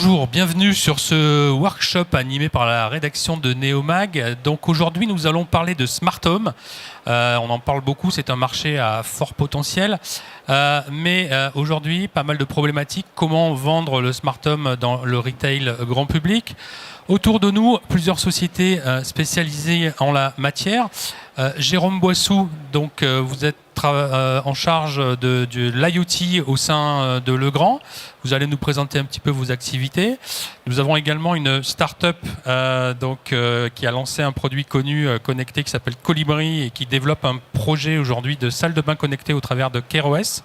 Bonjour, bienvenue sur ce workshop animé par la rédaction de Neomag. Donc aujourd'hui, nous allons parler de Smart Home. On en parle beaucoup, c'est un marché à fort potentiel. Mais aujourd'hui, pas mal de problématiques. Comment vendre le Smart Home dans le retail grand public ? Autour de nous, plusieurs sociétés spécialisées en la matière. Jérôme Boissou, donc vous êtes en charge de l'IoT au sein de Legrand. Vous allez nous présenter un petit peu vos activités. Nous avons également une start-up qui a lancé un produit connu connecté qui s'appelle Colibri et qui développe un projet aujourd'hui de salle de bain connectée au travers de CareOS.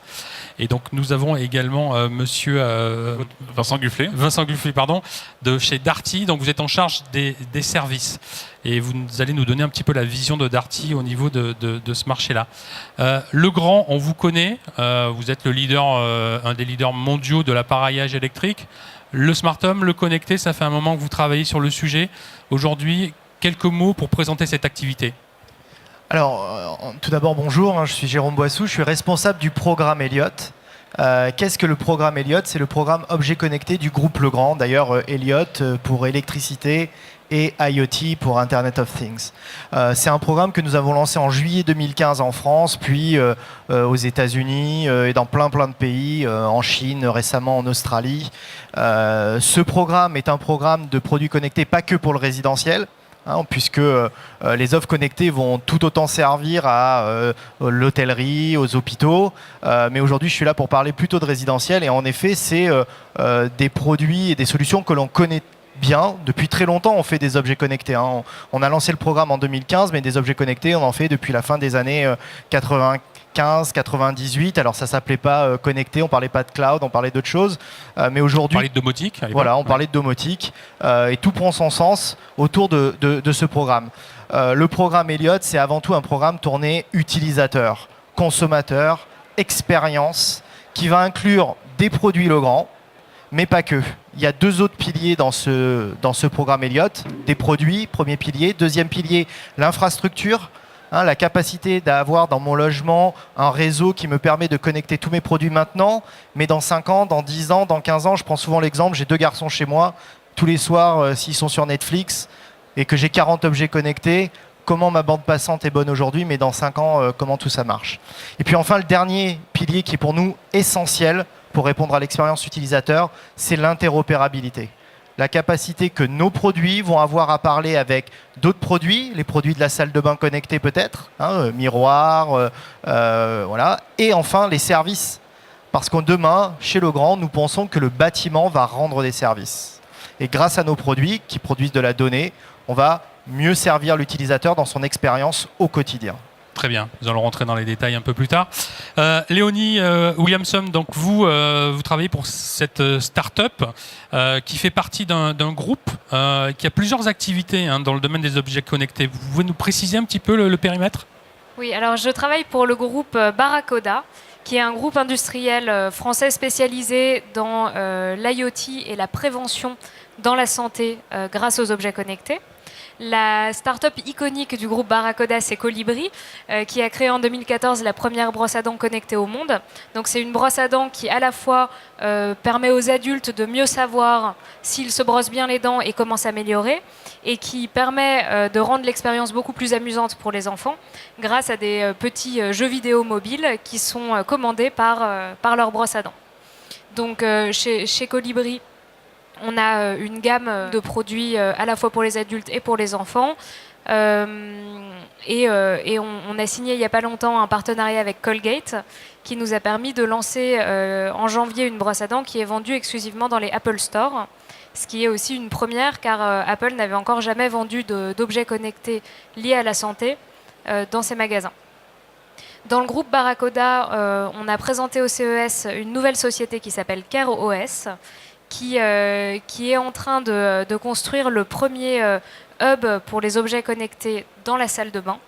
Et donc nous avons également monsieur Vincent Gufflet, de chez Darty. Donc vous êtes en charge des services. Et vous allez nous donner un petit peu la vision de Darty au niveau de ce marché-là. Legrand, on vous connaît. Vous êtes le leader, un des leaders mondiaux de l'appareillage électrique. Le Smart Home, le connecté, ça fait un moment que vous travaillez sur le sujet. Aujourd'hui, quelques mots pour présenter cette activité. Alors, tout d'abord, bonjour. Je suis Jérôme Boissou. Je suis responsable du programme Elliott. Qu'est-ce que le programme Elliott ? C'est le programme objet connecté du groupe Legrand. D'ailleurs, Elliott pour électricité et IoT pour Internet of Things. C'est un programme que nous avons lancé en juillet 2015 en France, puis aux États-Unis et dans plein de pays, en Chine, récemment en Australie. Ce programme est un programme de produits connectés, pas que pour le résidentiel, puisque les offres connectées vont tout autant servir à l'hôtellerie, aux hôpitaux. Mais aujourd'hui, je suis là pour parler plutôt de résidentiel. Et en effet, c'est des produits et des solutions que l'on connaît bien. Depuis très longtemps, on fait des objets connectés. On a lancé le programme en 2015, mais des objets connectés, on en fait depuis la fin des années 95, 98. Alors ça s'appelait pas connecté, on parlait pas de cloud, on parlait d'autres choses. Mais aujourd'hui, on parlait de domotique. Voilà, on parlait de domotique. Et tout prend son sens autour de ce programme. Le programme Elliott, c'est avant tout un programme tourné utilisateur, consommateur, expérience, qui va inclure des produits Legrand, mais pas que. Il y a deux autres piliers dans ce programme Elliott. Des produits, premier pilier. Deuxième pilier, l'infrastructure. La capacité d'avoir dans mon logement un réseau qui me permet de connecter tous mes produits maintenant, mais dans 5 ans, dans 10 ans, dans 15 ans, je prends souvent l'exemple, j'ai 2 garçons chez moi, tous les soirs, s'ils sont sur Netflix, et que j'ai 40 objets connectés, comment ma bande passante est bonne aujourd'hui, mais dans 5 ans, comment tout ça marche. Et puis enfin, le dernier pilier qui est pour nous essentiel pour répondre à l'expérience utilisateur, c'est l'interopérabilité. La capacité que nos produits vont avoir à parler avec d'autres produits, les produits de la salle de bain connectée peut-être, miroir, voilà. Et enfin, les services. Parce que demain, chez Legrand, nous pensons que le bâtiment va rendre des services. Et grâce à nos produits qui produisent de la donnée, on va mieux servir l'utilisateur dans son expérience au quotidien. Très bien, nous allons rentrer dans les détails un peu plus tard. Léonie Williamson, donc vous travaillez pour cette start-up qui fait partie d'un groupe qui a plusieurs activités dans le domaine des objets connectés. Vous pouvez nous préciser un petit peu le périmètre ? Oui, alors je travaille pour le groupe Barracoda, qui est un groupe industriel français spécialisé dans l'IoT et la prévention dans la santé grâce aux objets connectés. La start-up iconique du groupe Barracoda, c'est Colibri, qui a créé en 2014 la première brosse à dents connectée au monde. Donc c'est une brosse à dents qui à la fois permet aux adultes de mieux savoir s'ils se brossent bien les dents et comment s'améliorer, et qui permet de rendre l'expérience beaucoup plus amusante pour les enfants grâce à des petits jeux vidéo mobiles qui sont commandés par leur brosse à dents. Donc chez Colibri, on a une gamme de produits à la fois pour les adultes et pour les enfants. Et on a signé il n'y a pas longtemps un partenariat avec Colgate qui nous a permis de lancer en janvier une brosse à dents qui est vendue exclusivement dans les Apple Store. Ce qui est aussi une première car Apple n'avait encore jamais vendu d'objets connectés liés à la santé dans ses magasins. Dans le groupe Barracoda, on a présenté au CES une nouvelle société qui s'appelle CareOS, qui est en train de construire le premier hub pour les objets connectés dans la salle de bain.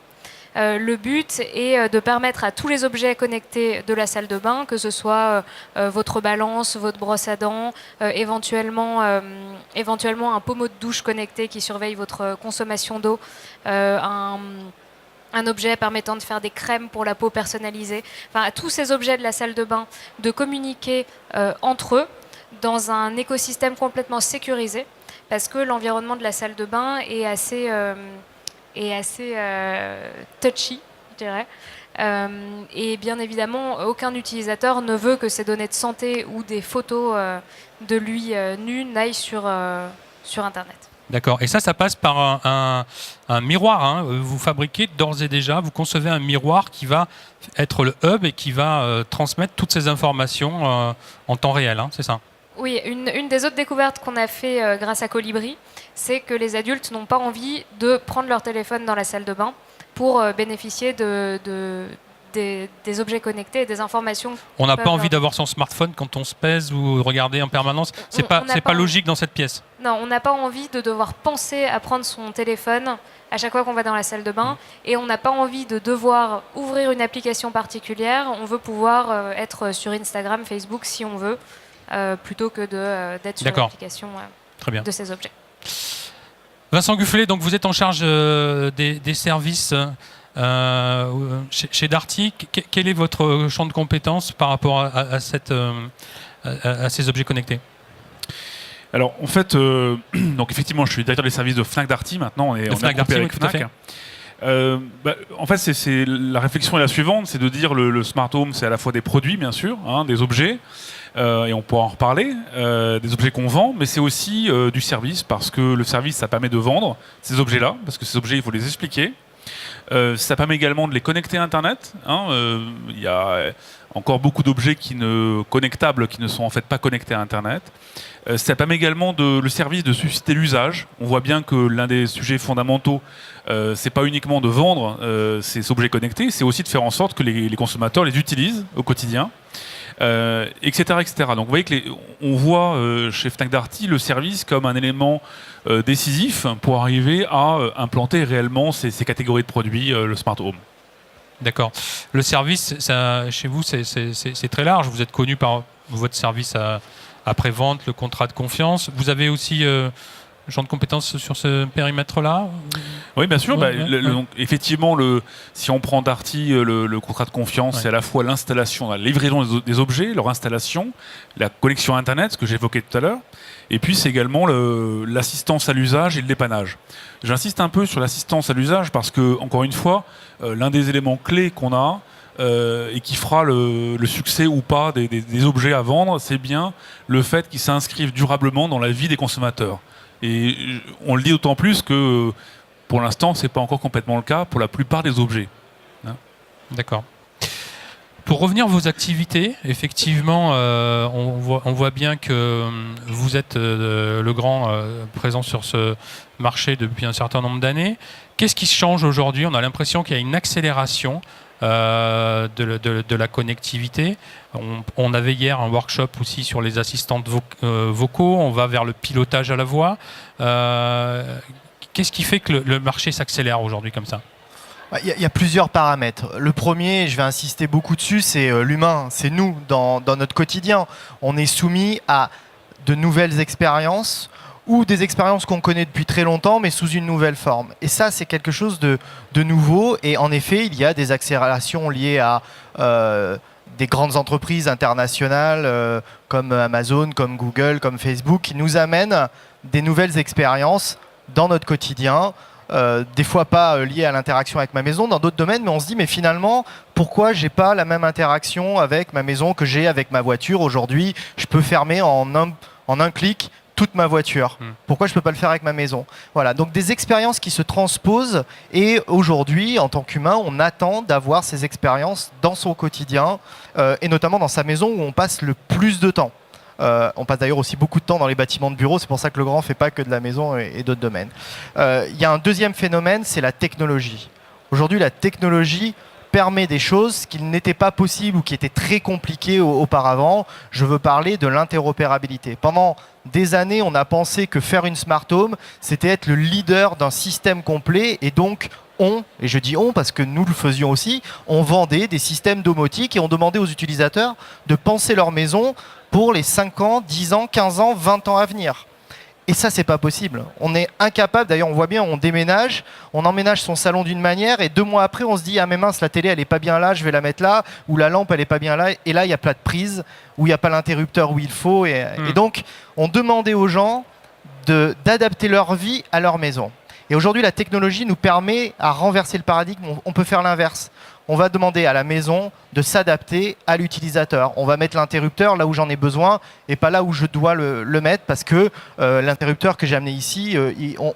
Le but est de permettre à tous les objets connectés de la salle de bain, que ce soit votre balance, votre brosse à dents, éventuellement un pommeau de douche connecté qui surveille votre consommation d'eau, un objet permettant de faire des crèmes pour la peau personnalisée, enfin à tous ces objets de la salle de bain, de communiquer entre eux dans un écosystème complètement sécurisé, parce que l'environnement de la salle de bain est assez touchy, je dirais. Et bien évidemment, aucun utilisateur ne veut que ses données de santé ou des photos de lui nu n'aillent sur Internet. D'accord. Et ça passe par un miroir. Hein. Vous fabriquez d'ores et déjà, vous concevez un miroir qui va être le hub et qui va transmettre toutes ces informations en temps réel, hein, c'est ça? Oui, une des autres découvertes qu'on a fait grâce à Colibri, c'est que les adultes n'ont pas envie de prendre leur téléphone dans la salle de bain pour bénéficier des objets connectés et des informations. On n'a pas envie d'avoir son smartphone quand on se pèse ou regarder en permanence. C'est pas logique dans cette pièce. Non, on n'a pas envie de devoir penser à prendre son téléphone à chaque fois qu'on va dans la salle de bain. Et on n'a pas envie de devoir ouvrir une application particulière. On veut pouvoir être sur Instagram, Facebook si on veut, plutôt que d'être sur l'application de ces objets. Vincent Gufflet, donc vous êtes en charge des services chez Darty. Quel est votre champ de compétences par rapport à ces objets connectés? Alors en fait, donc effectivement, je suis directeur des services de Fnac Darty maintenant. On est groupé avec Fnac. En fait, la réflexion est la suivante, c'est de dire le smart home, c'est à la fois des produits, bien sûr, hein, des objets, et on pourra en reparler, des objets qu'on vend, mais c'est aussi du service, parce que le service, ça permet de vendre ces objets-là, parce que ces objets, il faut les expliquer. Ça permet également de les connecter à Internet. Il y a encore beaucoup d'objets connectables qui ne sont en fait pas connectés à Internet. Ça permet également le service de susciter l'usage. On voit bien que l'un des sujets fondamentaux, c'est pas uniquement de vendre ces objets connectés, c'est aussi de faire en sorte que les consommateurs les utilisent au quotidien, etc., etc. Donc vous voyez on voit chez Fnac Darty le service comme un élément décisif pour arriver à implanter réellement ces catégories de produits, le smart home. D'accord. Le service, chez vous, c'est très large. Vous êtes connu par votre service après-vente, le contrat de confiance. Vous avez aussi genre de compétences sur ce périmètre-là? Oui, bien sûr. Donc, effectivement, si on prend Darty, le contrat de confiance, c'est à la fois l'installation, la livraison des objets, leur installation, la connexion Internet, ce que j'évoquais tout à l'heure, et puis c'est également l'assistance à l'usage et le dépannage. J'insiste un peu sur l'assistance à l'usage parce que, encore une fois, l'un des éléments clés qu'on a, et qui fera le succès ou pas des objets à vendre, c'est bien le fait qu'ils s'inscrivent durablement dans la vie des consommateurs. Et on le dit d'autant plus que pour l'instant, ce n'est pas encore complètement le cas pour la plupart des objets. D'accord. Pour revenir à vos activités, effectivement, on voit bien que vous êtes le grand présent sur ce marché depuis un certain nombre d'années. Qu'est-ce qui change aujourd'hui? On a l'impression qu'il y a une accélération de la connectivité. On avait hier un workshop aussi sur les assistantes vocaux. On va vers le pilotage à la voix. Qu'est-ce qui fait que le marché s'accélère aujourd'hui comme ça? Il y a plusieurs paramètres. Le premier, je vais insister beaucoup dessus, c'est l'humain. C'est nous, dans notre quotidien. On est soumis à de nouvelles expériences ou des expériences qu'on connaît depuis très longtemps, mais sous une nouvelle forme. Et ça, c'est quelque chose de nouveau. Et en effet, il y a des accélérations liées à des grandes entreprises internationales comme Amazon, comme Google, comme Facebook, qui nous amènent des nouvelles expériences dans notre quotidien. Des fois pas liées à l'interaction avec ma maison, dans d'autres domaines, mais on se dit, mais finalement, pourquoi j'ai pas la même interaction avec ma maison que j'ai avec ma voiture aujourd'hui? Je peux fermer en un clic toute ma voiture. Pourquoi je ne peux pas le faire avec ma maison? Voilà, donc des expériences qui se transposent et aujourd'hui, en tant qu'humain, on attend d'avoir ces expériences dans son quotidien et notamment dans sa maison où on passe le plus de temps. On passe d'ailleurs aussi beaucoup de temps dans les bâtiments de bureaux, c'est pour ça que le grand ne fait pas que de la maison et d'autres domaines. Il y a un deuxième phénomène, c'est la technologie. Aujourd'hui, la technologie permet des choses qui n'étaient pas possibles ou qui étaient très compliquées auparavant. Je veux parler de l'interopérabilité. Pendant des années, on a pensé que faire une smart home, c'était être le leader d'un système complet et donc et je dis on parce que nous le faisions aussi, on vendait des systèmes domotique et on demandait aux utilisateurs de penser leur maison pour les 5 ans, 10 ans, 15 ans, 20 ans à venir. Et ça, c'est pas possible. On est incapable, d'ailleurs on voit bien, on déménage, on emménage son salon d'une manière et 2 mois après on se dit ah mais mince, la télé elle est pas bien là, je vais la mettre là, ou la lampe elle est pas bien là, et là il n'y a pas de prise, ou il n'y a pas l'interrupteur où il faut. Et donc on demandait aux gens d'adapter leur vie à leur maison. Et aujourd'hui la technologie nous permet à renverser le paradigme, on peut faire l'inverse. On va demander à la maison de s'adapter à l'utilisateur. On va mettre l'interrupteur là où j'en ai besoin et pas là où je dois le mettre parce que l'interrupteur que j'ai amené ici,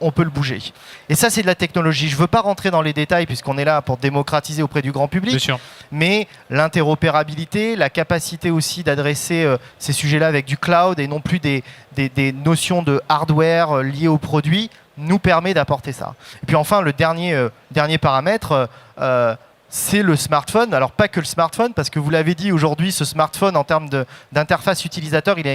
on peut le bouger. Et ça, c'est de la technologie. Je ne veux pas rentrer dans les détails puisqu'on est là pour démocratiser auprès du grand public. Bien sûr. Mais l'interopérabilité, la capacité aussi d'adresser ces sujets-là avec du cloud et non plus des notions de hardware liées au produit nous permet d'apporter ça. Et puis enfin, le dernier paramètre, c'est le smartphone. Alors pas que le smartphone, parce que vous l'avez dit aujourd'hui, ce smartphone en termes d'interface utilisateur, il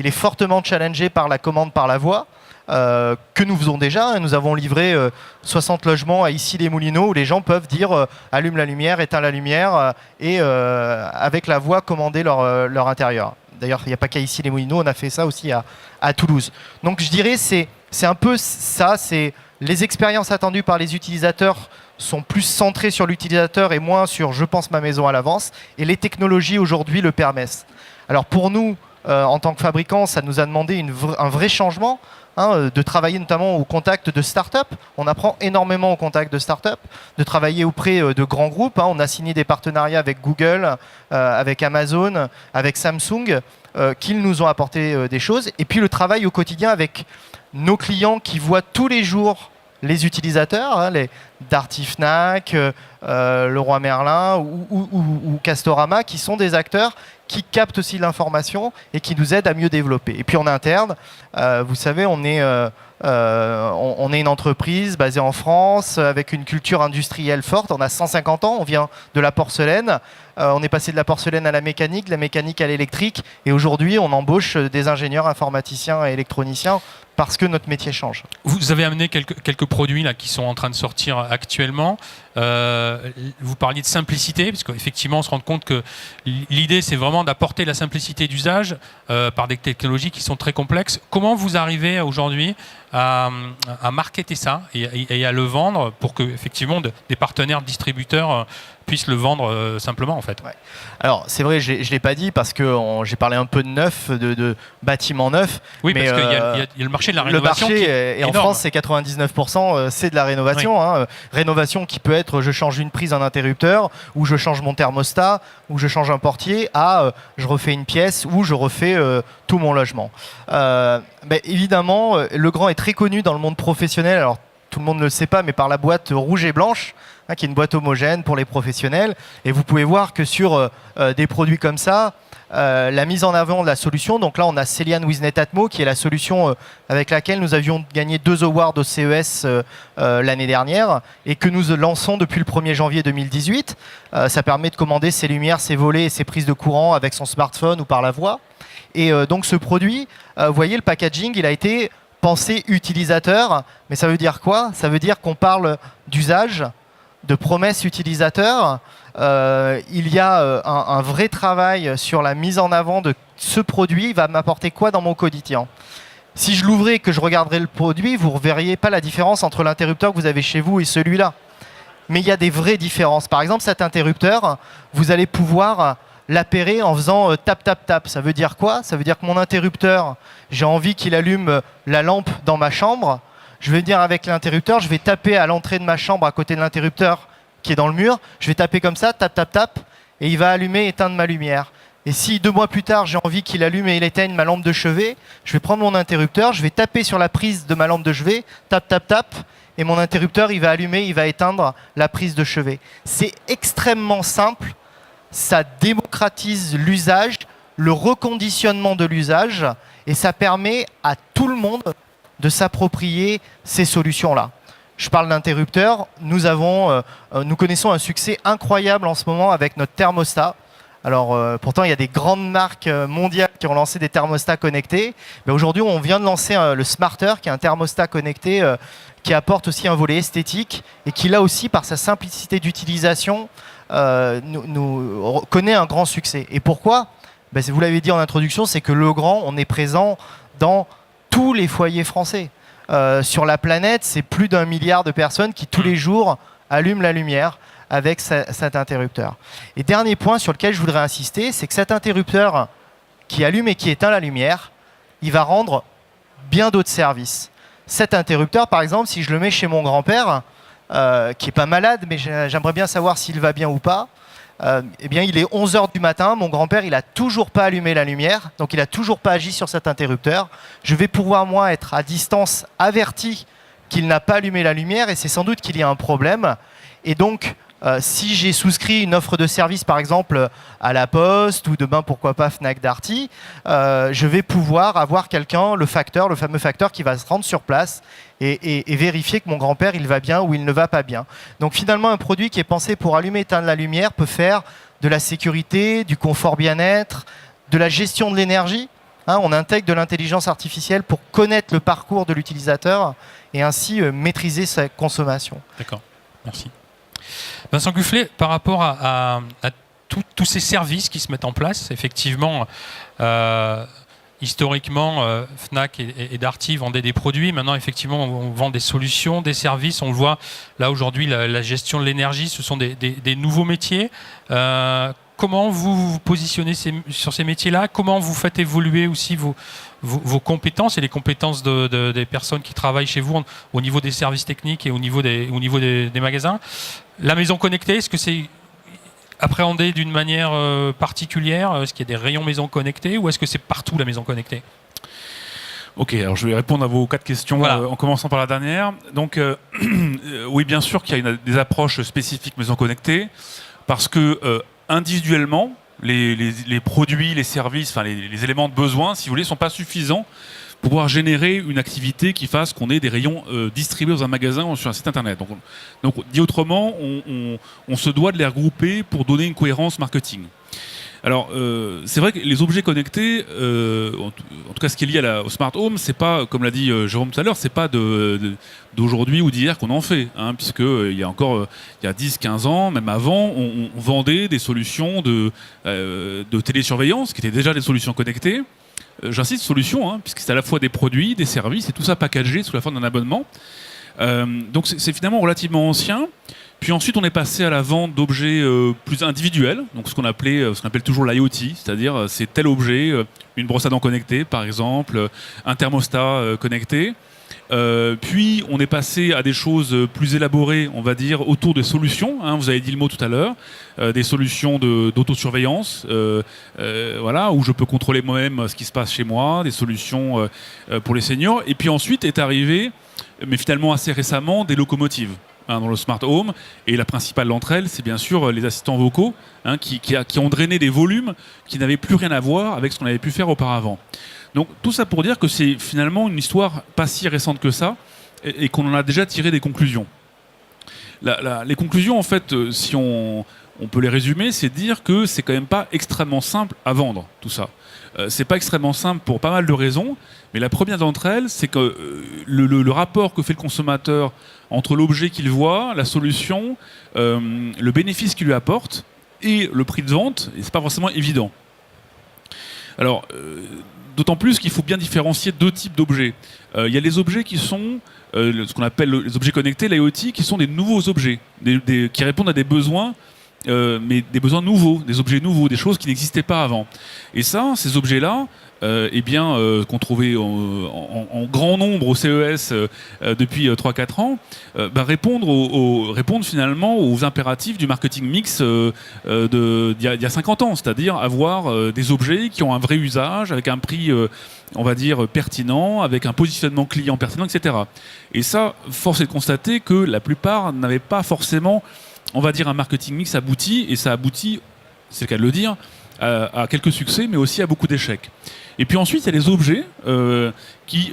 est fortement challengé par la commande par la voix, que nous faisons déjà. Nous avons livré 60 logements à Issy-les-Moulineaux où les gens peuvent dire allume la lumière, éteins la lumière et avec la voix commander leur intérieur. D'ailleurs, il n'y a pas qu'à Issy-les-Moulineaux, on a fait ça aussi à Toulouse. Donc je dirais c'est un peu ça, c'est les expériences attendues par les utilisateurs sont plus centrés sur l'utilisateur et moins sur « je pense ma maison à l'avance » et les technologies aujourd'hui le permettent. Alors pour nous, en tant que fabricants, ça nous a demandé un vrai changement, de travailler notamment au contact de start-up. On apprend énormément au contact de start-up, de travailler auprès de grands groupes. On a signé des partenariats avec Google, avec Amazon, avec Samsung, qui nous ont apporté des choses. Et puis le travail au quotidien avec nos clients qui voient tous les jours les utilisateurs, les Darty Fnac, Leroy Merlin ou Castorama, qui sont des acteurs qui captent aussi l'information et qui nous aident à mieux développer. Et puis en interne, vous savez, on est une entreprise basée en France avec une culture industrielle forte. On a 150 ans, on vient de la porcelaine. On est passé de la porcelaine à la mécanique à l'électrique. Et aujourd'hui, on embauche des ingénieurs, informaticiens et électroniciens parce que notre métier change. Vous avez amené quelques produits là, qui sont en train de sortir actuellement. Vous parliez de simplicité, parce qu'effectivement, on se rend compte que l'idée, c'est vraiment d'apporter la simplicité d'usage par des technologies qui sont très complexes. Comment vous arrivez aujourd'hui à marketer ça et à le vendre pour que, effectivement, des partenaires distributeurs puissent le vendre simplement en fait. Ouais. Alors c'est vrai, je ne l'ai pas dit parce que j'ai parlé un peu de neuf, de bâtiments neufs. Oui, mais parce qu'il y a le marché de la rénovation. Le marché, et en France, c'est 99%, c'est de la rénovation. Oui. Rénovation qui peut être je change une prise, un interrupteur, ou je change mon thermostat, ou je change un portier, je refais une pièce, ou je refais tout mon logement. Évidemment, Legrand est très connu dans le monde professionnel. Alors tout le monde ne le sait pas, mais par la boîte rouge et blanche, qui est une boîte homogène pour les professionnels. Et vous pouvez voir que sur des produits comme ça, la mise en avant de la solution, donc là on a Celian with Netatmo qui est la solution avec laquelle nous avions gagné 2 awards au CES l'année dernière et que nous lançons depuis le 1er janvier 2018. Ça permet de commander ses lumières, ses volets et ses prises de courant avec son smartphone ou par la voix. Et donc ce produit, vous voyez le packaging, il a été pensé utilisateur, mais ça veut dire quoi? Ça veut dire qu'on parle d'usage, de promesses utilisateurs. Il y a un vrai travail sur la mise en avant de ce produit. Il va m'apporter quoi dans mon quotidien? Si je l'ouvrais et que je regarderais le produit, vous ne verriez pas la différence entre l'interrupteur que vous avez chez vous et celui-là. Mais il y a des vraies différences. Par exemple, cet interrupteur, vous allez pouvoir l'appairer en faisant tap, tap, tap. Ça veut dire quoi? Ça veut dire que mon interrupteur, j'ai envie qu'il allume la lampe dans ma chambre. Je vais venir avec l'interrupteur, je vais taper à l'entrée de ma chambre à côté de l'interrupteur qui est dans le mur. Je vais taper comme ça, tap, tap, tap, et il va allumer et éteindre ma lumière. Et si 2 mois plus tard, j'ai envie qu'il allume et il éteigne ma lampe de chevet, je vais prendre mon interrupteur, je vais taper sur la prise de ma lampe de chevet, tap, tap, tap, et mon interrupteur, il va allumer, il va éteindre la prise de chevet. C'est extrêmement simple, ça démocratise l'usage, le reconditionnement de l'usage, et ça permet à tout le monde de s'approprier ces solutions-là. Je parle d'interrupteurs. Nous connaissons un succès incroyable en ce moment avec notre thermostat. Alors, pourtant, il y a des grandes marques mondiales qui ont lancé des thermostats connectés. Mais aujourd'hui, on vient de lancer le Smarter, qui est un thermostat connecté qui apporte aussi un volet esthétique et qui, là aussi, par sa simplicité d'utilisation, nous connaît un grand succès. Et pourquoi? Vous l'avez dit en introduction, c'est que Legrand, on est présent dans tous les foyers français. Sur la planète, c'est plus d'1 milliard de personnes qui, tous les jours, allument la lumière avec cet interrupteur. Et dernier point sur lequel je voudrais insister, c'est que cet interrupteur qui allume et qui éteint la lumière, il va rendre bien d'autres services. Cet interrupteur, par exemple, si je le mets chez mon grand-père, qui n'est pas malade, mais j'aimerais bien savoir s'il va bien ou pas, eh bien, il est 11h du matin, mon grand-père, il n'a toujours pas allumé la lumière, donc il n'a toujours pas agi sur cet interrupteur. Je vais pouvoir, moi, être à distance averti qu'il n'a pas allumé la lumière, et c'est sans doute qu'il y a un problème. Et donc, si j'ai souscrit une offre de service, par exemple, à la Poste, ou demain, pourquoi pas, Fnac Darty, je vais pouvoir avoir quelqu'un, le fameux facteur, qui va se rendre sur place et vérifier que mon grand-père, il va bien ou il ne va pas bien. Donc finalement, un produit qui est pensé pour allumer et éteindre la lumière peut faire de la sécurité, du confort bien-être, de la gestion de l'énergie. On intègre de l'intelligence artificielle pour connaître le parcours de l'utilisateur et ainsi maîtriser sa consommation. D'accord, merci. Vincent Gufflet, par rapport à tous ces services qui se mettent en place, effectivement, historiquement, Fnac et Darty vendaient des produits. Maintenant, effectivement, on vend des solutions, des services. On le voit, là, aujourd'hui, la gestion de l'énergie, ce sont des nouveaux métiers. Comment vous vous positionnez sur ces métiers-là? Comment vous faites évoluer aussi vos compétences et les compétences des personnes qui travaillent chez vous au niveau des services techniques et au niveau des magasins? La maison connectée, est-ce que c'est appréhendé d'une manière particulière? Est-ce qu'il y a des rayons maison connectée ou est-ce que c'est partout la maison connectée? Ok, alors je vais répondre à vos 4 questions, voilà. En commençant par la dernière. Donc, oui, bien sûr qu'il y a des approches spécifiques maison connectée, parce que individuellement, les produits, les services, enfin les éléments de besoin, si vous voulez, ne sont pas suffisants pour pouvoir générer une activité qui fasse qu'on ait des rayons distribués dans un magasin ou sur un site internet. Donc dit autrement, on se doit de les regrouper pour donner une cohérence marketing. Alors, c'est vrai que les objets connectés, en tout cas ce qui est lié au smart home, c'est pas, comme l'a dit Jérôme tout à l'heure, c'est pas d'aujourd'hui ou d'hier qu'on en fait, puisque il y a encore 10-15 ans, même avant, on vendait des solutions de télésurveillance qui étaient déjà des solutions connectées. J'insiste, solutions, puisque c'est à la fois des produits, des services, et tout ça packagé sous la forme d'un abonnement. Donc c'est finalement relativement ancien. Puis ensuite, on est passé à la vente d'objets plus individuels, donc ce qu'on appelle toujours l'IoT, c'est-à-dire c'est tel objet, une brosse à dents connectée par exemple, un thermostat connecté. Puis on est passé à des choses plus élaborées, on va dire, autour des solutions. Vous avez dit le mot tout à l'heure, des solutions d'autosurveillance, voilà, où je peux contrôler moi-même ce qui se passe chez moi, des solutions pour les seniors. Et puis ensuite est arrivé, mais finalement assez récemment, des locomotives dans le smart home. Et la principale d'entre elles, c'est bien sûr les assistants vocaux, qui ont drainé des volumes qui n'avaient plus rien à voir avec ce qu'on avait pu faire auparavant. Donc tout ça pour dire que c'est finalement une histoire pas si récente que ça et qu'on en a déjà tiré des conclusions. Les conclusions, en fait, si on peut les résumer, c'est de dire que c'est quand même pas extrêmement simple à vendre, tout ça. C'est pas extrêmement simple pour pas mal de raisons, mais la première d'entre elles, c'est que le rapport que fait le consommateur entre l'objet qu'il voit, la solution, le bénéfice qu'il lui apporte et le prix de vente, c'est pas forcément évident. Alors, d'autant plus qu'il faut bien différencier 2 types d'objets. Il y a les objets qui sont ce qu'on appelle les objets connectés, l'IoT, qui sont des nouveaux objets, qui répondent à des besoins, mais des besoins nouveaux, des objets nouveaux, des choses qui n'existaient pas avant. Et ça, ces objets-là, qu'on trouvait en grand nombre au CES depuis 3-4 ans, répondent finalement aux impératifs du marketing mix d'il y a 50 ans, c'est-à-dire avoir des objets qui ont un vrai usage, avec un prix, on va dire, pertinent, avec un positionnement client pertinent, etc. Et ça, force est de constater que la plupart n'avaient pas forcément, on va dire, un marketing mix abouti, et ça aboutit, c'est le cas de le dire, à quelques succès, mais aussi à beaucoup d'échecs. Et puis ensuite, il y a les objets qui,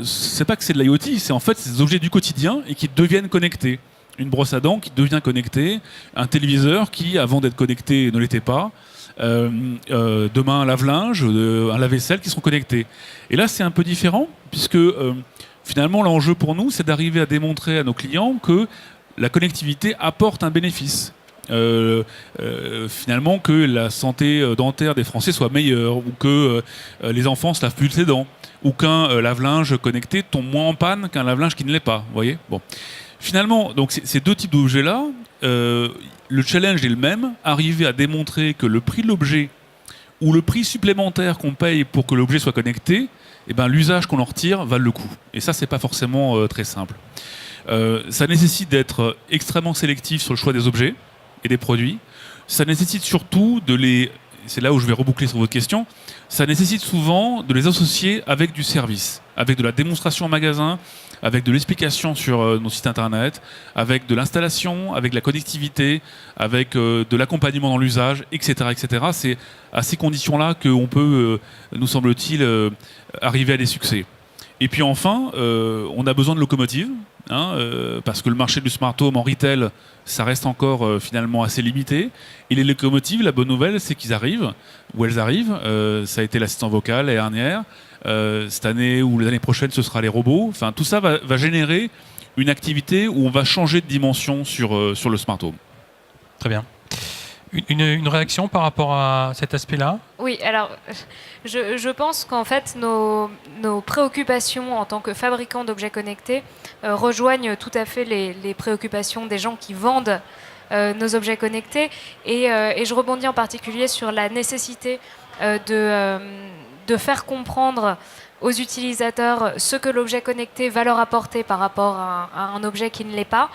c'est pas que c'est de l'IoT, c'est en fait ces objets du quotidien et qui deviennent connectés. Une brosse à dents qui devient connectée, un téléviseur qui, avant d'être connecté, ne l'était pas, demain un lave-linge, un lave-vaisselle qui sont connectés. Et là, c'est un peu différent, puisque finalement, l'enjeu pour nous, c'est d'arriver à démontrer à nos clients que la connectivité apporte un bénéfice. finalement que la santé dentaire des Français soit meilleure, ou que les enfants se lavent plus ses dents, ou qu'un lave-linge connecté tombe moins en panne qu'un lave-linge qui ne l'est pas. Vous voyez, bon. Finalement, donc ces deux types d'objets-là, le challenge est le même, arriver à démontrer que le prix de l'objet ou le prix supplémentaire qu'on paye pour que l'objet soit connecté, eh ben, l'usage qu'on en retire valent le coup. Et ça, c'est pas forcément très simple. Ça nécessite d'être extrêmement sélectif sur le choix des objets et des produits. Ça nécessite surtout c'est là où je vais reboucler sur votre question, ça nécessite souvent de les associer avec du service, avec de la démonstration en magasin, avec de l'explication sur nos sites internet, avec de l'installation, avec de la connectivité, avec de l'accompagnement dans l'usage, etc., etc. C'est à ces conditions-là qu'on peut, nous semble-t-il, arriver à des succès. Et puis enfin, on a besoin de locomotives, parce que le marché du smart home en retail, ça reste encore finalement assez limité. Et les locomotives, la bonne nouvelle, c'est qu'ils arrivent, où elles arrivent. Ça a été l'assistant vocal l'année dernière. Cette année ou l'année prochaine, ce sera les robots. Enfin, tout ça va générer une activité où on va changer de dimension sur le smart home. Très bien. Une réaction par rapport à cet aspect-là ? Oui, alors je pense qu'en fait nos préoccupations en tant que fabricants d'objets connectés rejoignent tout à fait les préoccupations des gens qui vendent nos objets connectés et je rebondis en particulier sur la nécessité de faire comprendre aux utilisateurs ce que l'objet connecté va leur apporter par rapport à un objet qui ne l'est pas.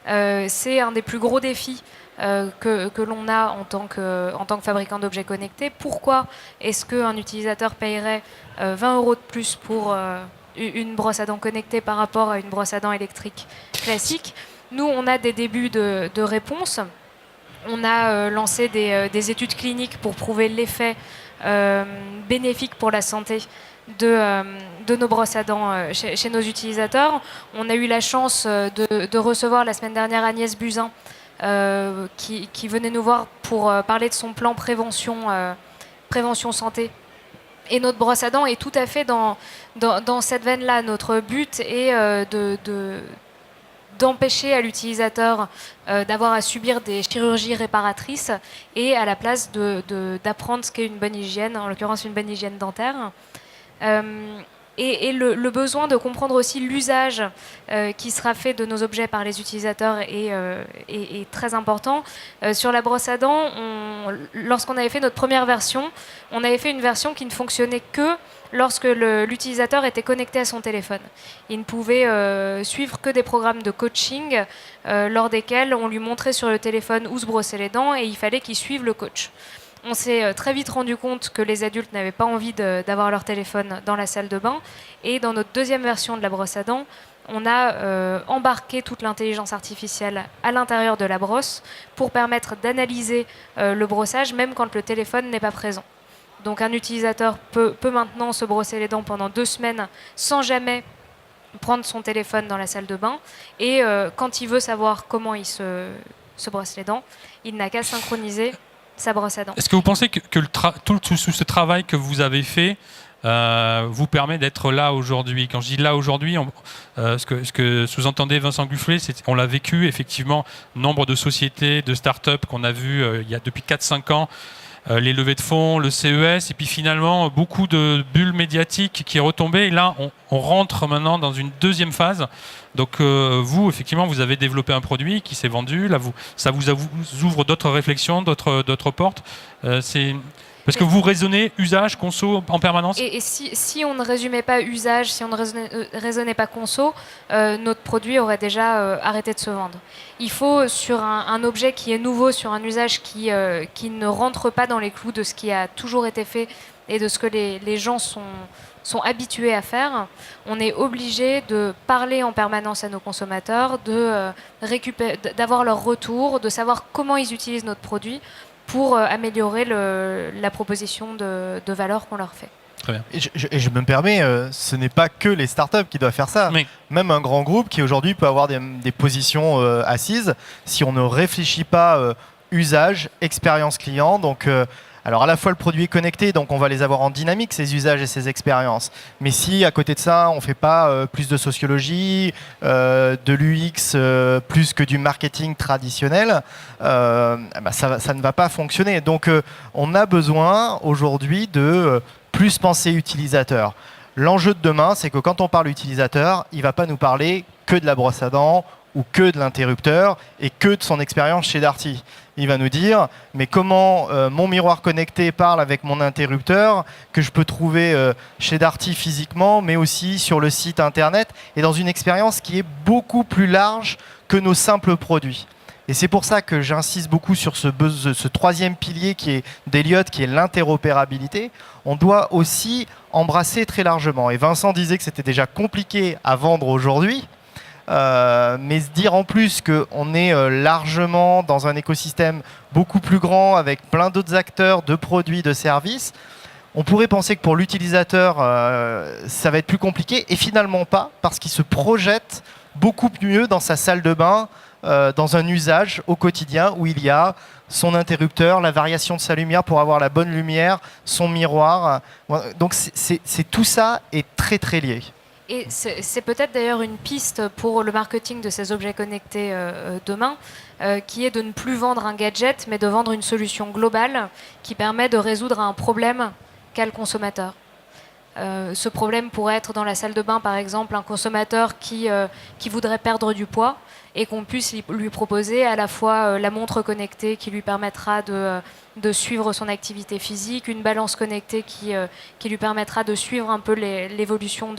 C'est un des plus gros défis que l'on a en tant que fabricant d'objets connectés. Pourquoi est-ce qu'un utilisateur paierait 20 € de plus pour une brosse à dents connectée par rapport à une brosse à dents électrique classique ? Nous, on a des débuts de réponses. On a lancé des études cliniques pour prouver l'effet bénéfique pour la santé de nos brosses à dents chez nos utilisateurs. On a eu la chance de recevoir la semaine dernière Agnès Buzyn, qui venait nous voir pour parler de son plan prévention santé. Et notre brosse à dents est tout à fait dans cette veine-là. Notre but est d'empêcher à l'utilisateur d'avoir à subir des chirurgies réparatrices et à la place d'apprendre ce qu'est une bonne hygiène, en l'occurrence une bonne hygiène dentaire. Et le besoin de comprendre aussi l'usage qui sera fait de nos objets par les utilisateurs est très important. Sur la brosse à dents, lorsqu'on avait fait notre première version, on avait fait une version qui ne fonctionnait que lorsque l'utilisateur était connecté à son téléphone. Il ne pouvait suivre que des programmes de coaching lors desquels on lui montrait sur le téléphone où se brosser les dents et il fallait qu'il suive le coach. On s'est très vite rendu compte que les adultes n'avaient pas envie d'avoir leur téléphone dans la salle de bain. Et dans notre deuxième version de la brosse à dents, on a embarqué toute l'intelligence artificielle à l'intérieur de la brosse pour permettre d'analyser le brossage même quand le téléphone n'est pas présent. Donc un utilisateur peut maintenant se brosser les dents pendant 2 semaines sans jamais prendre son téléphone dans la salle de bain. Et quand il veut savoir comment il se brosse les dents, il n'a qu'à synchroniser sa brosse à dents. Est-ce que vous pensez que tout ce travail que vous avez fait vous permet d'être là aujourd'hui ? Quand je dis là aujourd'hui, ce que sous-entendait Vincent Gufflet, on l'a vécu effectivement, nombre de sociétés, de start-up qu'on a vu il y a depuis 4-5 ans, les levées de fonds, le CES, et puis finalement beaucoup de bulles médiatiques qui est retombée. Et là, on rentre maintenant dans une deuxième phase. Donc vous, effectivement, vous avez développé un produit qui s'est vendu. Là, ça vous ouvre d'autres réflexions, d'autres portes. Parce que vous raisonnez usage, conso en permanence. Et si on ne résumait pas usage, si on ne raisonnait pas conso, notre produit aurait déjà arrêté de se vendre. Il faut, sur un objet qui est nouveau, sur un usage qui ne rentre pas dans les clous de ce qui a toujours été fait et de ce que les gens sont habitués à faire, on est obligé de parler en permanence à nos consommateurs, d'avoir leur retour, de savoir comment ils utilisent notre produit pour améliorer la proposition de valeur qu'on leur fait. Très bien. Et je me permets, ce n'est pas que les startups qui doivent faire ça. Oui. Même un grand groupe qui aujourd'hui peut avoir des positions assises, si on ne réfléchit pas usage, expérience client, donc Alors à la fois le produit est connecté, donc on va les avoir en dynamique, ces usages et ces expériences. Mais si à côté de ça, on ne fait pas plus de sociologie, de l'UX, plus que du marketing traditionnel, ça ne va pas fonctionner. Donc on a besoin aujourd'hui de plus penser utilisateur. L'enjeu de demain, c'est que quand on parle utilisateur, il ne va pas nous parler que de la brosse à dents ou que de l'interrupteur et que de son expérience chez Darty. Il va nous dire, mais comment mon miroir connecté parle avec mon interrupteur, que je peux trouver chez Darty physiquement, mais aussi sur le site internet, et dans une expérience qui est beaucoup plus large que nos simples produits. Et c'est pour ça que j'insiste beaucoup sur ce troisième pilier qui est d'Eliott, qui est l'interopérabilité. On doit aussi embrasser très largement. Et Vincent disait que c'était déjà compliqué à vendre aujourd'hui. Mais se dire en plus qu'on est largement dans un écosystème beaucoup plus grand avec plein d'autres acteurs, de produits, de services, on pourrait penser que pour l'utilisateur, ça va être plus compliqué, et finalement pas, parce qu'il se projette beaucoup mieux dans sa salle de bain, dans un usage au quotidien où il y a son interrupteur, la variation de sa lumière pour avoir la bonne lumière, son miroir. Donc tout ça est très très lié. Et c'est peut-être d'ailleurs une piste pour le marketing de ces objets connectés demain, qui est de ne plus vendre un gadget, mais de vendre une solution globale qui permet de résoudre un problème qu'a le consommateur. Ce problème pourrait être dans la salle de bain, par exemple, un consommateur qui voudrait perdre du poids et qu'on puisse lui proposer à la fois la montre connectée qui lui permettra de suivre son activité physique, une balance connectée qui lui permettra de suivre un peu l'évolution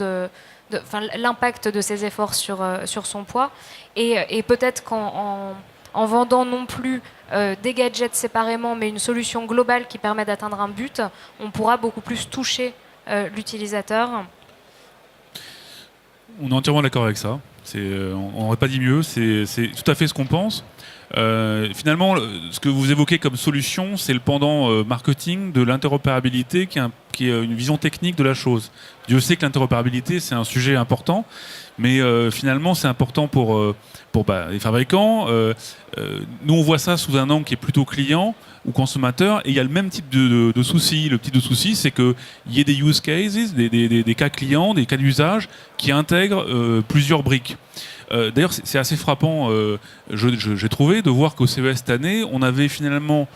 l'impact de ses efforts sur son poids. Et peut-être qu'en vendant non plus des gadgets séparément, mais une solution globale qui permet d'atteindre un but, on pourra beaucoup plus toucher l'utilisateur. On est entièrement d'accord avec ça. On n'aurait pas dit mieux. C'est tout à fait ce qu'on pense. Finalement, ce que vous évoquez comme solution, c'est le pendant marketing de l'interopérabilité qui est une vision technique de la chose. Dieu sait que l'interopérabilité, c'est un sujet important, mais finalement, c'est important pour les fabricants. Nous, on voit ça sous un angle qui est plutôt client ou consommateur, et il y a le même type de souci. Le type de souci, c'est qu'il y ait des use cases, des cas clients, des cas d'usage qui intègrent plusieurs briques. D'ailleurs, c'est assez frappant, j'ai trouvé, de voir qu'au CES cette année, on avait finalement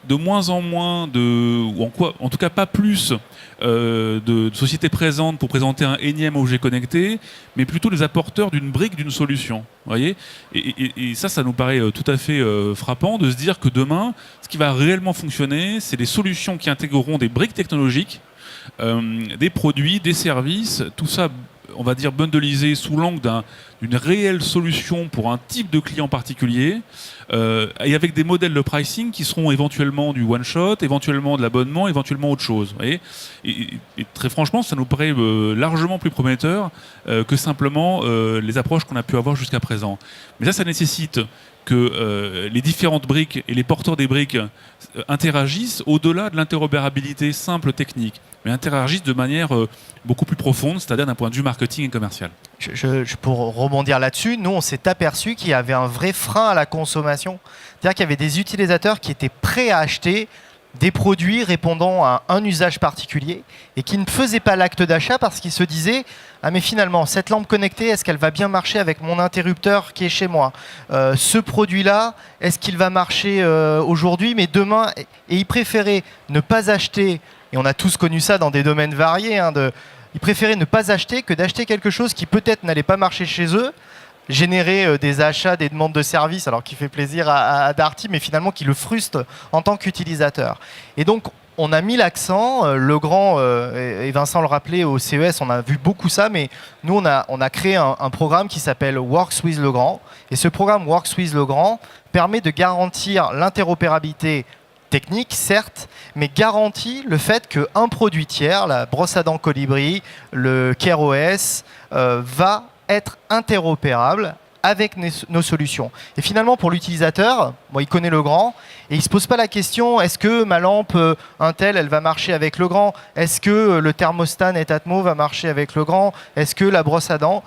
de moins en moins en tout cas pas plus de sociétés présentes pour présenter un énième objet connecté, mais plutôt les apporteurs d'une brique, d'une solution. Voyez, et ça nous paraît tout à fait frappant de se dire que demain, ce qui va réellement fonctionner, c'est des solutions qui intégreront des briques technologiques, des produits, des services, tout ça, on va dire bundlelisé sous l'angle d'une réelle solution pour un type de client particulier, et avec des modèles de pricing qui seront éventuellement du one-shot, éventuellement de l'abonnement, éventuellement autre chose. Et très franchement, ça nous paraît largement plus prometteur que simplement les approches qu'on a pu avoir jusqu'à présent. Mais ça nécessite que les différentes briques et les porteurs des briques interagissent au-delà de l'interopérabilité simple technique, mais interagissent de manière beaucoup plus profonde, c'est-à-dire d'un point de vue marketing et commercial. Pour rebondir là-dessus, nous, on s'est aperçu qu'il y avait un vrai frein à la consommation. C'est-à-dire qu'il y avait des utilisateurs qui étaient prêts à acheter des produits répondant à un usage particulier et qui ne faisaient pas l'acte d'achat parce qu'ils se disaient « Ah mais finalement, cette lampe connectée, est-ce qu'elle va bien marcher avec mon interrupteur qui est chez moi ? Ce produit-là, est-ce qu'il va marcher aujourd'hui, mais demain ?» Et ils préféraient ne pas acheter, et on a tous connu ça dans des domaines variés, ils préféraient ne pas acheter que d'acheter quelque chose qui peut-être n'allait pas marcher chez eux, générer des achats, des demandes de services, alors qui fait plaisir à Darty, mais finalement qui le frustre en tant qu'utilisateur. Et donc, on a mis l'accent, Legrand, et Vincent le rappelait au CES, on a vu beaucoup ça, mais nous, on a créé un programme qui s'appelle Works with Legrand. Et ce programme Works with Legrand permet de garantir l'interopérabilité technique, certes, mais garantit le fait qu'un produit tiers, la brosse à dents Colibri, le Care OS, va être interopérable avec nos solutions. Et finalement, pour l'utilisateur, il connaît Legrand et il ne se pose pas la question, est-ce que ma lampe Intel, elle va marcher avec Legrand ? Est-ce que le thermostat Netatmo va marcher avec Legrand ? Est-ce que la brosse à dents ?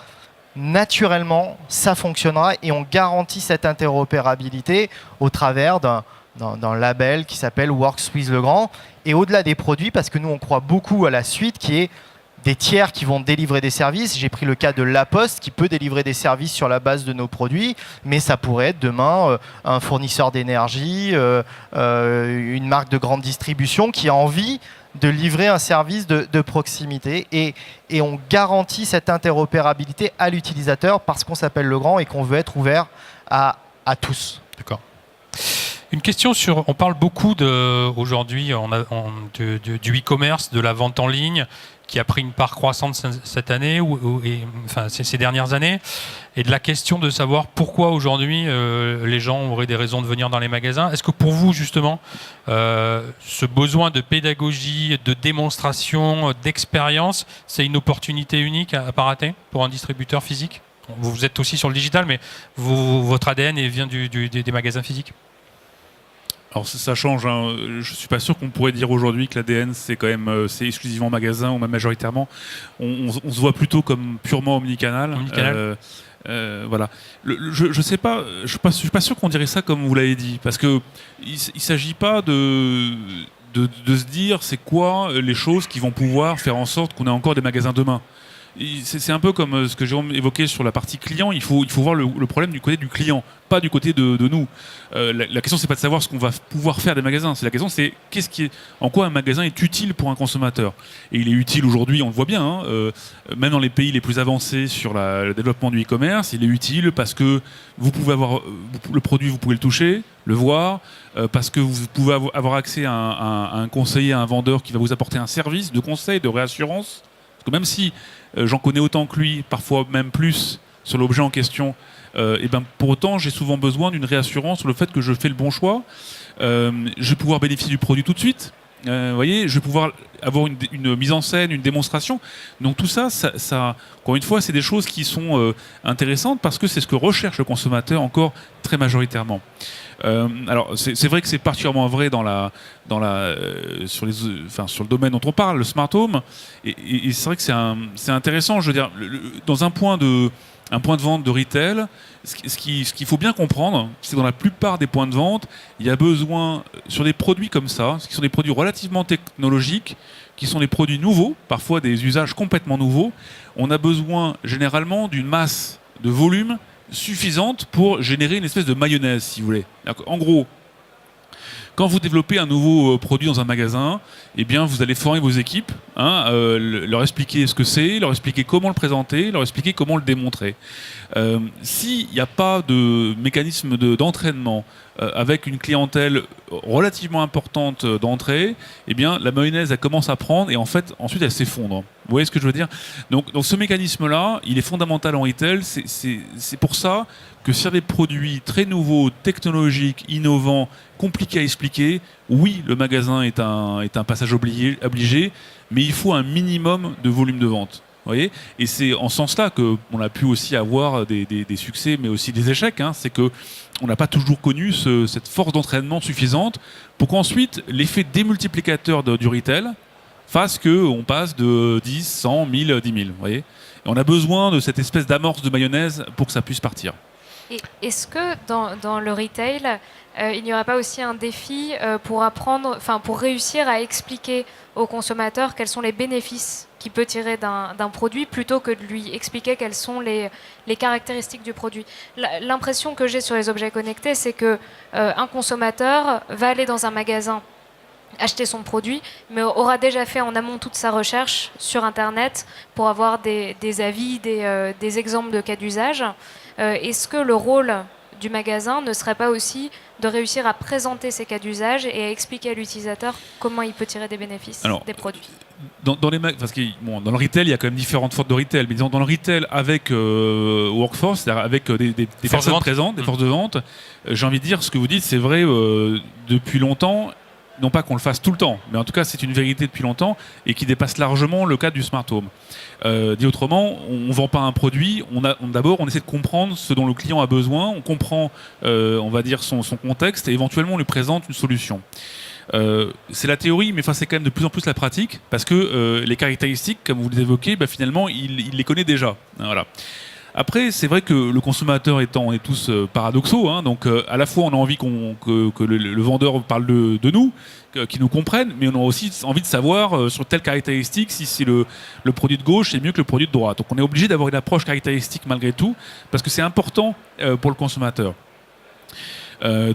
Naturellement, ça fonctionnera et on garantit cette interopérabilité au travers d'un dans le label qui s'appelle Works with Legrand. Et au-delà des produits, parce que nous on croit beaucoup à la suite qui est des tiers qui vont délivrer des services. J'ai pris le cas de La Poste qui peut délivrer des services sur la base de nos produits, mais ça pourrait être demain un fournisseur d'énergie, une marque de grande distribution qui a envie de livrer un service de proximité. Et on garantit cette interopérabilité à l'utilisateur parce qu'on s'appelle Legrand et qu'on veut être ouvert à tous. D'accord. Une question sur, on parle beaucoup aujourd'hui du e-commerce, de la vente en ligne, qui a pris une part croissante cette année, ces dernières années, et de la question de savoir pourquoi aujourd'hui les gens auraient des raisons de venir dans les magasins. Est-ce que pour vous, justement, ce besoin de pédagogie, de démonstration, d'expérience, c'est une opportunité unique à pas rater pour un distributeur physique ? Vous êtes aussi sur le digital, mais votre ADN vient des magasins physiques ? Alors ça change, hein. Je suis pas sûr qu'on pourrait dire aujourd'hui que l'ADN c'est quand même c'est exclusivement magasin ou même majoritairement. On se voit plutôt comme purement omnicanal. Voilà. Je sais pas, je suis pas sûr qu'on dirait ça comme vous l'avez dit, parce que il s'agit pas de se dire c'est quoi les choses qui vont pouvoir faire en sorte qu'on ait encore des magasins demain. C'est un peu comme ce que Jérôme évoquait sur la partie client. Il faut voir le problème du côté du client, pas du côté de nous. La question, c'est pas de savoir ce qu'on va pouvoir faire des magasins. La question, c'est en quoi un magasin est utile pour un consommateur. Et il est utile aujourd'hui, on le voit bien, hein, même dans les pays les plus avancés sur le développement du e-commerce, il est utile parce que vous pouvez avoir le produit, vous pouvez le toucher, le voir, parce que vous pouvez avoir accès à un conseiller, à un vendeur qui va vous apporter un service de conseil, de réassurance. Parce que même si j'en connais autant que lui, parfois même plus sur l'objet en question, et ben pour autant j'ai souvent besoin d'une réassurance sur le fait que je fais le bon choix. Je vais pouvoir bénéficier du produit tout de suite. Voyez, je vais pouvoir avoir une mise en scène, une démonstration. Donc tout ça, encore une fois, c'est des choses qui sont intéressantes parce que c'est ce que recherche le consommateur encore très majoritairement. Alors c'est vrai que c'est particulièrement vrai sur le domaine dont on parle, le smart home, et c'est vrai que c'est intéressant. Je veux dire, dans un point de vente de retail, ce qu'il faut bien comprendre, c'est que dans la plupart des points de vente, il y a besoin sur des produits comme ça, qui sont des produits relativement technologiques, qui sont des produits nouveaux, parfois des usages complètement nouveaux. On a besoin généralement d'une masse de volume suffisante pour générer une espèce de mayonnaise, si vous voulez. En gros, quand vous développez un nouveau produit dans un magasin, eh bien, vous allez former vos équipes, leur expliquer ce que c'est, leur expliquer comment le présenter, leur expliquer comment le démontrer. S'il n'y a pas de mécanisme d'entraînement avec une clientèle relativement importante d'entrée, eh bien, la mayonnaise, elle commence à prendre et en fait, ensuite, elle s'effondre. Vous voyez ce que je veux dire ? Donc ce mécanisme-là, il est fondamental en retail. C'est pour ça que sur des produits très nouveaux, technologiques, innovants, compliqués à expliquer, oui, le magasin est un passage obligé, mais il faut un minimum de volume de vente. Voyez, et c'est en ce sens-là qu'on a pu aussi avoir des succès, mais aussi des échecs. Hein. C'est qu'on n'a pas toujours connu cette force d'entraînement suffisante pour qu'ensuite l'effet démultiplicateur du retail fasse qu'on passe de 10, 100, 1000, 10 000. Voyez, et on a besoin de cette espèce d'amorce de mayonnaise pour que ça puisse partir. Et est-ce que dans le retail, il n'y aura pas aussi un défi pour réussir à expliquer au consommateur quels sont les bénéfices qu'il peut tirer d'un produit plutôt que de lui expliquer quelles sont les caractéristiques du produit. L'impression que j'ai sur les objets connectés, c'est qu'un consommateur va aller dans un magasin acheter son produit, mais aura déjà fait en amont toute sa recherche sur Internet pour avoir des avis, des exemples de cas d'usage. Est-ce que le rôle du magasin ne serait pas aussi de réussir à présenter ces cas d'usage et à expliquer à l'utilisateur comment il peut tirer des bénéfices des produits ? Dans le retail, il y a quand même différentes formes de retail. Mais dans le retail avec workforce, c'est-à-dire avec des personnes présentes, des forces de vente, j'ai envie de dire, ce que vous dites, c'est vrai depuis longtemps. Non pas qu'on le fasse tout le temps, mais en tout cas c'est une vérité depuis longtemps et qui dépasse largement le cadre du smart home. Dit autrement, on ne vend pas un produit, d'abord on essaie de comprendre ce dont le client a besoin, on comprend on va dire son contexte et éventuellement on lui présente une solution. C'est la théorie, mais c'est quand même de plus en plus la pratique, parce que les caractéristiques, comme vous les évoquez, finalement il les connaît déjà. Voilà. Après, c'est vrai que le consommateur étant, on est tous paradoxaux, hein, donc à la fois on a envie que le vendeur parle de nous, qu'il nous comprenne, mais on a aussi envie de savoir sur telle caractéristique si c'est le produit de gauche c'est mieux que le produit de droite. Donc on est obligé d'avoir une approche caractéristique malgré tout, parce que c'est important pour le consommateur.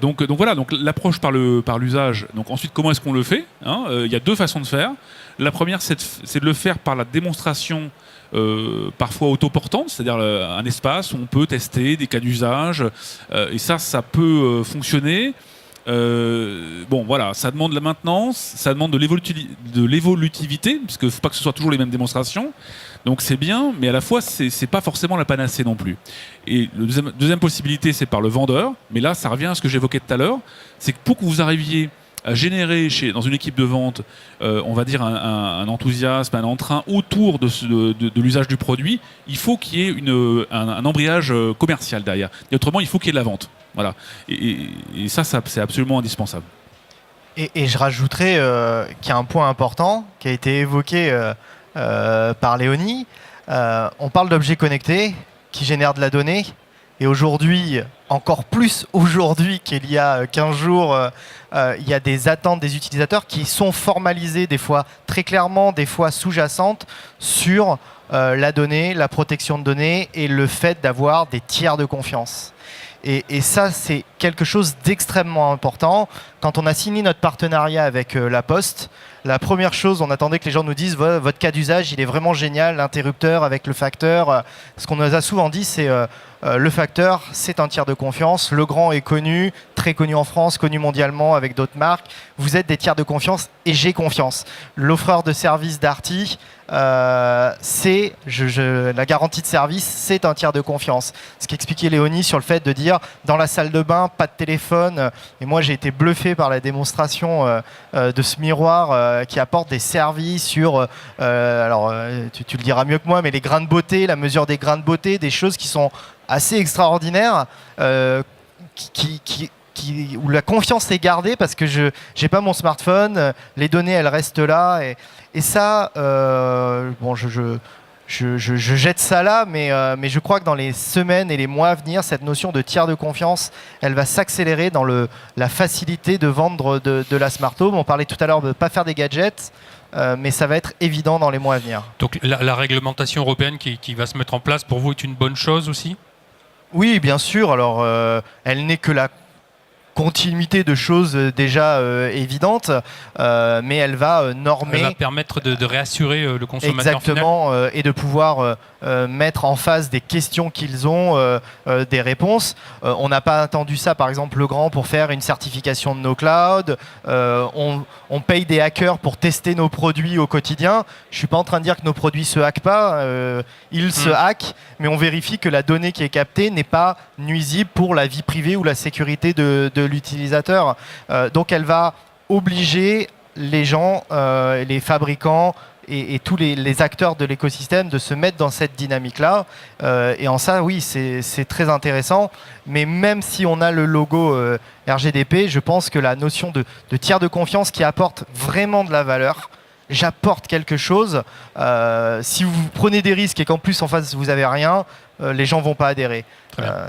Donc voilà, donc l'approche par l'usage. Donc ensuite, comment est-ce qu'on le fait, hein, y a deux façons de faire. La première, c'est de le faire par la démonstration parfois autoportante, c'est-à-dire un espace où on peut tester des cas d'usage, et ça peut fonctionner. Bon voilà, ça demande de la maintenance, ça demande de l'évolutivité, parce qu'il ne faut pas que ce soit toujours les mêmes démonstrations. Donc c'est bien, mais à la fois c'est pas forcément la panacée non plus. Et la deuxième possibilité, c'est par le vendeur, mais là ça revient à ce que j'évoquais tout à l'heure, c'est que pour que vous arriviez à générer dans une équipe de vente, on va dire un enthousiasme, un entrain autour de l'usage du produit, il faut qu'il y ait un embrayage commercial derrière. Et autrement, il faut qu'il y ait de la vente. Voilà. Et ça c'est absolument indispensable. Et je rajouterais qu'il y a un point important qui a été évoqué par Léonie. On parle d'objets connectés qui génèrent de la donnée. Et aujourd'hui, encore plus aujourd'hui qu'il y a 15 jours, il y a des attentes des utilisateurs qui sont formalisées des fois très clairement, des fois sous-jacentes sur la donnée, la protection de données et le fait d'avoir des tiers de confiance. Et ça, c'est quelque chose d'extrêmement important. Quand on a signé notre partenariat avec La Poste, la première chose, on attendait que les gens nous disent votre cas d'usage, il est vraiment génial, l'interrupteur avec le facteur. Ce qu'on nous a souvent dit, c'est le facteur, c'est un tiers de confiance. Legrand est connu, très connu en France, connu mondialement avec d'autres marques. Vous êtes des tiers de confiance et j'ai confiance. L'offreur de service Darty, c'est la garantie de service, c'est un tiers de confiance. Ce qu'expliquait Léonie sur le fait de dire dans la salle de bain, pas de téléphone. Et moi, j'ai été bluffé par la démonstration de ce miroir qui apporte des services sur, alors tu le diras mieux que moi, mais les grains de beauté, la mesure des grains de beauté, des choses qui sont assez extraordinaires, où la confiance est gardée parce que je n'ai pas mon smartphone, les données elles restent là et ça, bon, je jette ça là, mais je crois que dans les semaines et les mois à venir, cette notion de tiers de confiance, elle va s'accélérer dans la facilité de vendre de la smart home. On parlait tout à l'heure de ne pas faire des gadgets. Mais ça va être évident dans les mois à venir. Donc la réglementation européenne qui va se mettre en place pour vous est une bonne chose aussi ? Oui, bien sûr. Alors, elle n'est que la continuité de choses déjà évidentes, mais elle va normer. Elle va permettre de réassurer le consommateur exactement, final. Et de pouvoir mettre en face des questions qu'ils ont, des réponses. On n'a pas attendu ça, par exemple, Legrand, pour faire une certification de nos clouds. On paye des hackers pour tester nos produits au quotidien. Je ne suis pas en train de dire que nos produits se hackent pas. Ils se hackent, mais on vérifie que la donnée qui est captée n'est pas nuisible pour la vie privée ou la sécurité de l'utilisateur. Donc elle va obliger les gens, les fabricants et tous les acteurs de l'écosystème de se mettre dans cette dynamique-là. Et en ça, oui, c'est très intéressant. Mais même si on a le logo RGDP, je pense que la notion de tiers de confiance qui apporte vraiment de la valeur, j'apporte quelque chose. Si vous prenez des risques et qu'en plus en face vous n'avez rien, les gens ne vont pas adhérer.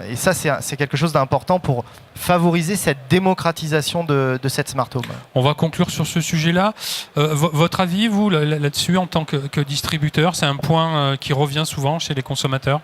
Et ça, c'est quelque chose d'important pour favoriser cette démocratisation de cette smart home. On va conclure sur ce sujet-là. Votre avis, vous, là-dessus, en tant que distributeur, c'est un point qui revient souvent chez les consommateurs ?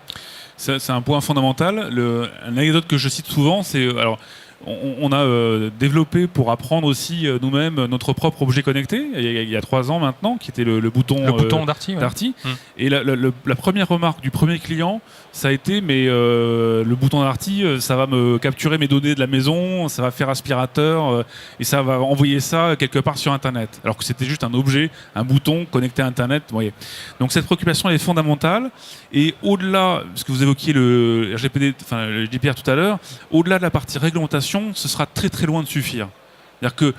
C'est un point fondamental. Une anecdote que je cite souvent, c'est... alors, on a développé pour apprendre aussi nous-mêmes notre propre objet connecté il y a 3 ans maintenant, qui était le bouton Darty. Ouais. Et la première remarque du premier client, ça a été mais le bouton Darty, ça va me capturer mes données de la maison, ça va faire aspirateur et ça va envoyer ça quelque part sur Internet. Alors que c'était juste un objet, un bouton connecté à Internet. Vous voyez. Donc cette préoccupation elle est fondamentale. Et au-delà, parce que vous évoquiez le RGPD, enfin le GDPR tout à l'heure, au-delà de la partie réglementation, ce sera très très loin de suffire. C'est-à-dire que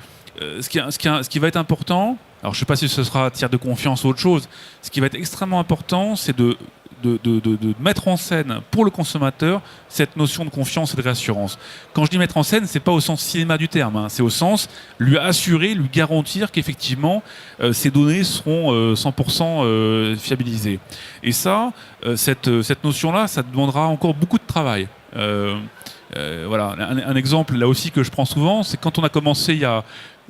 ce qui va être important, alors je ne sais pas si ce sera tiers de confiance ou autre chose, ce qui va être extrêmement important, c'est de de mettre en scène pour le consommateur cette notion de confiance et de réassurance. Quand je dis mettre en scène, c'est pas au sens cinéma du terme, hein, c'est au sens lui assurer, lui garantir qu'effectivement ces données seront 100% fiabilisées. Et ça, cette notion-là, ça demandera encore beaucoup de travail. Voilà, un exemple là aussi que je prends souvent, c'est quand on a commencé il y a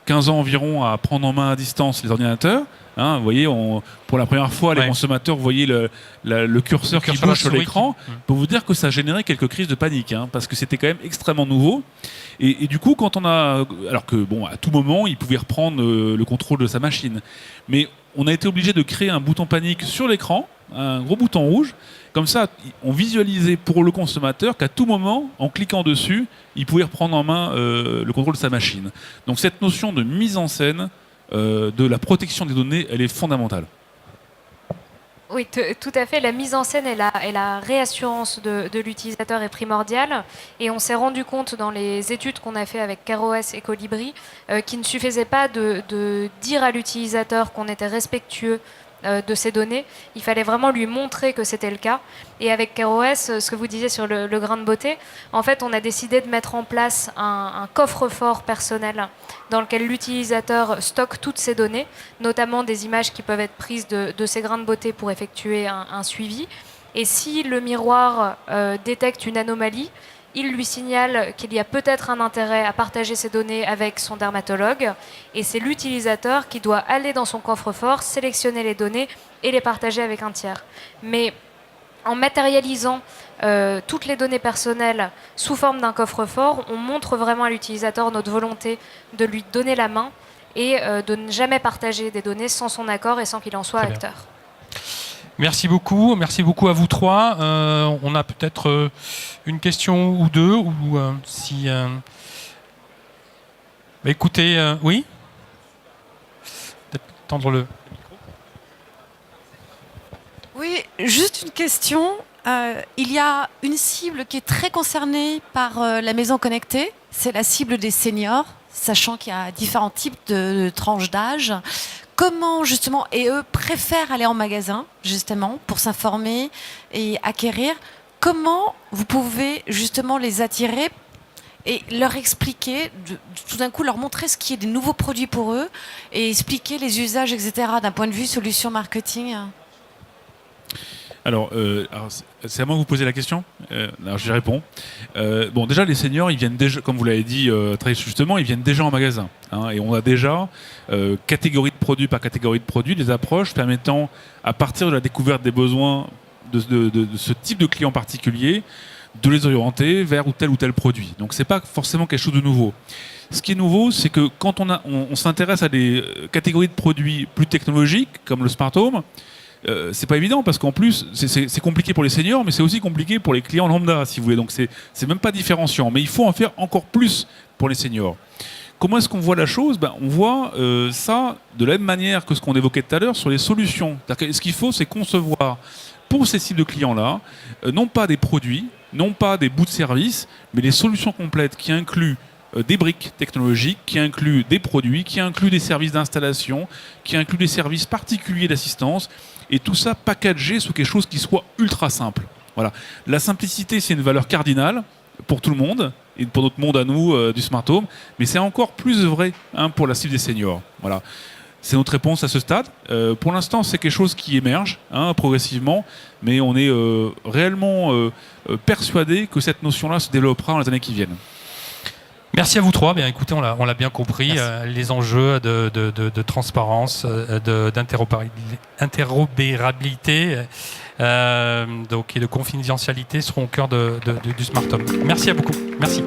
15 ans environ à prendre en main à distance les ordinateurs. Hein, vous voyez, pour la première fois, les consommateurs voyaient le curseur qui bouge sur l'écran. Pour vous dire que ça a généré quelques crises de panique, hein, parce que c'était quand même extrêmement nouveau. Et du coup, quand on a, alors que bon, à tout moment, il pouvait reprendre le contrôle de sa machine, mais on a été obligé de créer un bouton panique sur l'écran, un gros bouton rouge. Comme ça, on visualisait pour le consommateur qu'à tout moment, en cliquant dessus, il pouvait reprendre en main le contrôle de sa machine. Donc cette notion de mise en scène de la protection des données, elle est fondamentale. Oui, tout à fait. La mise en scène et la réassurance de l'utilisateur est primordiale. Et on s'est rendu compte dans les études qu'on a fait avec CareOS et Colibri qu'il ne suffisait pas de dire à l'utilisateur qu'on était respectueux de ces données. Il fallait vraiment lui montrer que c'était le cas. Et avec CareOS, ce que vous disiez sur le grain de beauté, en fait, on a décidé de mettre en place un coffre-fort personnel dans lequel l'utilisateur stocke toutes ses données, notamment des images qui peuvent être prises de ces grains de beauté pour effectuer un suivi. Et si le miroir détecte une anomalie, il lui signale qu'il y a peut-être un intérêt à partager ces données avec son dermatologue, et c'est l'utilisateur qui doit aller dans son coffre-fort, sélectionner les données et les partager avec un tiers. Mais en matérialisant toutes les données personnelles sous forme d'un coffre-fort, on montre vraiment à l'utilisateur notre volonté de lui donner la main et de ne jamais partager des données sans son accord et sans qu'il en soit acteur. Merci beaucoup à vous trois. On a peut-être une question ou deux, ou si. Écoutez, oui. Peut-être tendre le micro. Oui, juste une question. Il y a une cible qui est très concernée par la maison connectée. C'est la cible des seniors, sachant qu'il y a différents types de tranches d'âge. Comment, justement, et eux préfèrent aller en magasin, justement, pour s'informer et acquérir. Comment vous pouvez, justement, les attirer et leur expliquer, tout d'un coup, leur montrer ce qui est des nouveaux produits pour eux et expliquer les usages, etc., d'un point de vue solution marketing? Alors c'est à moi que vous posez la question. Alors j'y réponds. Bon, déjà, les seniors, ils viennent déjà, comme vous l'avez dit très justement, ils viennent déjà en magasin. Hein, et on a déjà, catégorie de produits par catégorie de produits, des approches permettant, à partir de la découverte des besoins de ce type de client particulier, de les orienter vers tel ou tel produit. Donc, c'est pas forcément quelque chose de nouveau. Ce qui est nouveau, c'est que quand on s'intéresse à des catégories de produits plus technologiques, comme le smart home, c'est pas évident parce qu'en plus c'est compliqué pour les seniors, mais c'est aussi compliqué pour les clients lambda, si vous voulez. Donc c'est même pas différenciant, mais il faut en faire encore plus pour les seniors. Comment est-ce qu'on voit la chose? On voit ça de la même manière que ce qu'on évoquait tout à l'heure sur les solutions. Ce qu'il faut, c'est concevoir pour ces types de clients-là, non pas des produits, non pas des bouts de service, mais des solutions complètes qui incluent des briques technologiques, qui incluent des produits, qui incluent des services d'installation, qui incluent des services particuliers d'assistance, et tout ça packagé sous quelque chose qui soit ultra simple. Voilà. La simplicité, c'est une valeur cardinale pour tout le monde, et pour notre monde à nous du smart home, mais c'est encore plus vrai pour la cible des seniors. Voilà. C'est notre réponse à ce stade. Pour l'instant, c'est quelque chose qui émerge progressivement, mais on est réellement persuadé que cette notion-là se développera dans les années qui viennent. Merci à vous trois. Bien, écoutez, on l'a bien compris, les enjeux de transparence, d'interopérabilité donc, et de confidentialité seront au cœur du smart home. Merci à beaucoup. Merci.